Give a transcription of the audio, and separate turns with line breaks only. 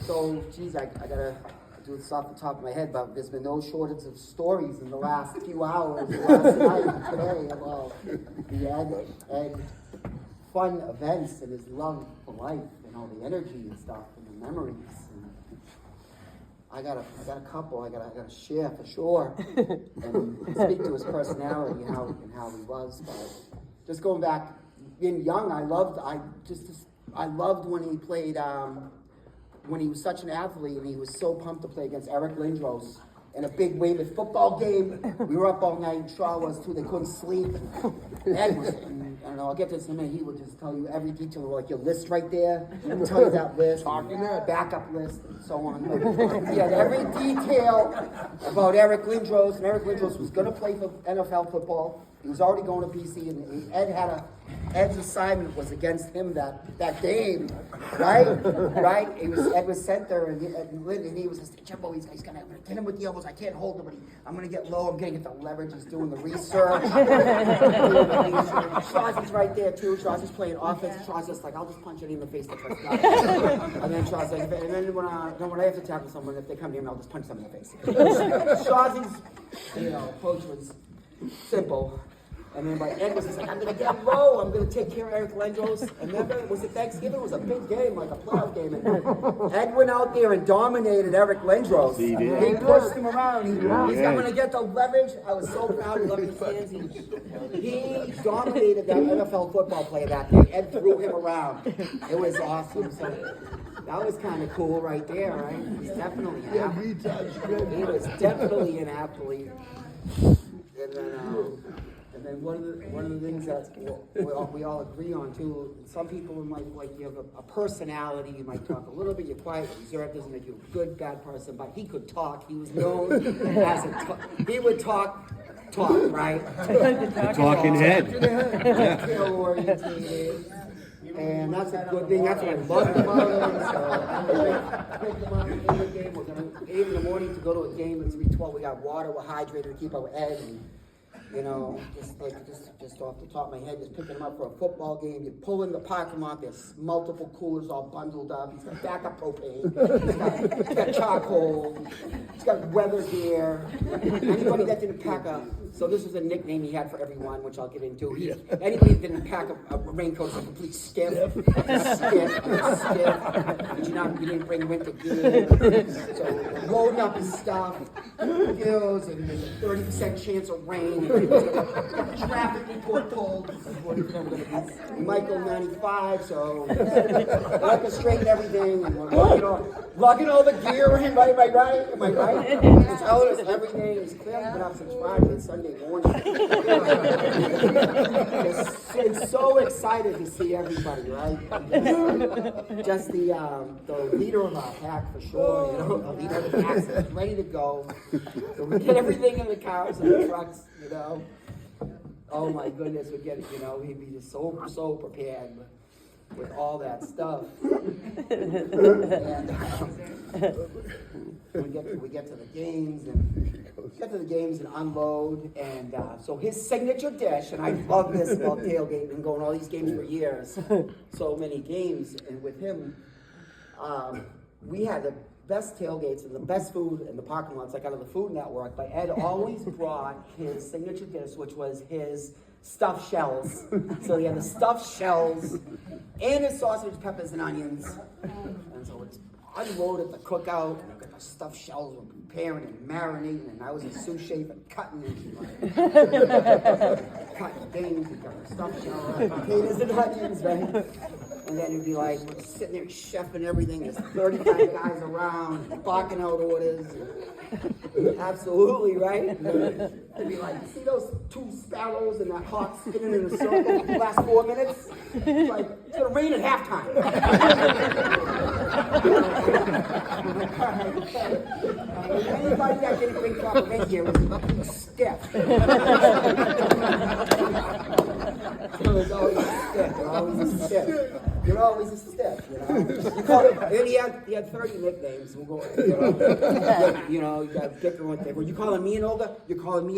So, geez, I gotta do this off the top of my head, but there's been no shortage of stories in the last few hours, last night and today about the Ed fun events and his love for life and all the energy and stuff and the memories. And I got a couple I gotta share for sure and speak to his personality and how he was. But just going back, being young, I loved when he played. When he was such an athlete and he was so pumped to play against Eric Lindros in a big Weymouth football game. We were up all night, and Shaw was too, they couldn't sleep. Ed was, and I don't know, I'll get to this in a minute, he would just tell you every detail, like your list right there, he would tell you that list, backup list, and so on. He had every detail about Eric Lindros, and Eric Lindros was going to play for NFL football. He was already going to BC, and Ed's assignment was against him that game, right? Right? Ed was center, and he was just, Jumbo, he's gonna get him with the elbows. I can't hold him, but I'm gonna get low. I'm gonna get the leverage. He's doing the research. Shaw's right there too. Shaw's playing offense. Shaw's just like, I'll just punch it in the face the first time. And then Shaw's like, and then when I have to tackle someone, if they come near me, I'll just punch them in the face. Shaw's approach was simple. And then Ed was just like, I'm going to get low. I'm going to take care of Eric Lindros. And remember, was it Thanksgiving? It was a big game, like a playoff game. And Ed went out there and dominated Eric Lindros. He did. He pushed him around. He's going to get the leverage. I was so proud of his fans. He dominated that NFL football player that day. Ed threw him around. It was awesome. So that was kind of cool right there, right? He's definitely an athlete. He was definitely an athlete. And then one of the things that we all agree on too, some people might like you have a personality, you might talk a little bit, you're quiet, reserved, doesn't make you a good, bad person, but he could talk. He was known as he would talk, right?
Talking head.
Orientated. And that's a good thing. That's what I loved about him. So I picked him up in the game. We're gonna 8 in the morning to go to a game at 3:12. We got water. We're hydrated to keep our Ed. And, just off the top of my head, just picking him up for a football game. You pull in the parking lot, there's multiple coolers all bundled up. He's got backup propane. He's got charcoal. He's got weather gear. Anybody that didn't pack so this is a nickname he had for everyone, which I'll get into. Anybody that didn't pack a raincoat is a complete stiff. Stiff. You didn't bring winter gear. So loading up his stuff, hills, and there's a 30% chance of rain. Traffic report told. We might go 95, so orchestrating everything, and we're lugging all the gear in, right? Am I right? It's telling us everything. It's clearly been up since Friday and Sunday morning. It's so excited to see everybody, right? Just the leader of our pack for sure, the leader of the pack is ready to go. So we get everything in the cars and the trucks, Oh my goodness, we'd get it, he'd be just so prepared with all that stuff. And we get to the games and unload, and so his signature dish, and I love this about tailgating, going all these games for years, so many games, and with him, we had the best tailgates and the best food in the parking lots, like out of the Food Network, but Ed always brought his signature dish, which was his stuffed shells. So he had the stuffed shells and his sausage, peppers, and onions. And so it's unloaded the cookout, and the stuffed shells were preparing and marinating, and I was a sous chef and cutting and cutting things, and got the stuffed shells, potatoes and onions, right? And then it'd be like, we're sitting there chefing everything. There's 35 guys around, barking out orders. Absolutely, right? It'd be like, you see those 2 sparrows and that hawk spinning in a circle the last 4 minutes? It's like, it's going to rain at halftime. Anybody that didn't bring proper rain gear was stiff. It was always a stiff. You're always a stiff, You call it, and he had 30 nicknames. We'll go, you got bickering with them. Were you calling me and Olga? You're calling me